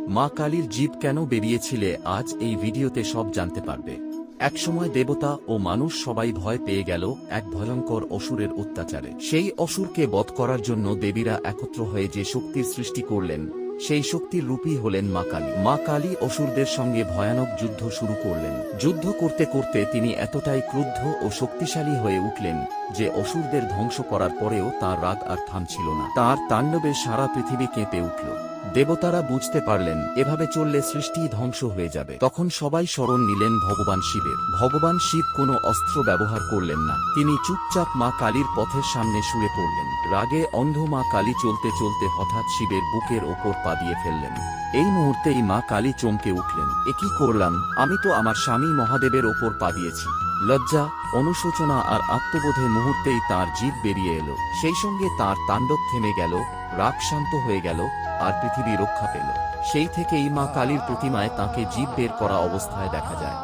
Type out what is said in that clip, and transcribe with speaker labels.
Speaker 1: মা কালীর জিভ কেন বেরিয়েছিলে আজ এই ভিডিওতে সব জানতে পারবে। একসময় দেবতা ও মানুষ সবাই ভয় পেয়ে গেল এক ভয়ঙ্কর অসুরের অত্যাচারে। সেই অসুরকে বধ করার জন্য দেবীরা একত্র হয়ে যে শক্তির সৃষ্টি করলেন, সেই শক্তির রূপই হলেন মা কালী। মা কালী অসুরদের সঙ্গে ভয়ানক যুদ্ধ শুরু করলেন। যুদ্ধ করতে করতে তিনি এতটাই ক্রুদ্ধ ও শক্তিশালী হয়ে উঠলেন যে অসুরদের ধ্বংস করার পরেও তার রাগ আর থামছিল না। তার তাণ্ডবে সারা পৃথিবী কেঁপে উঠল। দেবতারা বুঝতে পারলেন এভাবে চললে সৃষ্টি ধ্বংস হয়ে যাবে। তখন সবাই শরণ নিলেন ভগবান শিবের। ভগবান শিব কোনো অস্ত্র ব্যবহার করলেন না। তিনি চুপচাপ মা কালীর পথের সামনে শুয়ে পড়লেন। রাগে অন্ধ মা কালী চলতে চলতে হঠাৎ শিবের বুকের ওপর পা দিয়ে ফেললেন। এই মুহূর্তেই মা কালী চমকে উঠলেন। এ কি করলাম? আমি তো আমার স্বামী মহাদেবের ওপর পা দিয়েছি। লজ্জা, অনুশোচনা আর আত্মবোধে মুহূর্তেই তার জিভ বেরিয়ে এলো। সেই সঙ্গে তার তাণ্ডব থেমে গেল, রাগ শান্ত হয়ে গেল, আর পৃথিবী রক্ষা পেল। সেই থেকেই মা কালীর প্রতিমায় তাঁকে জিভ বের করা অবস্থায় দেখা যায়।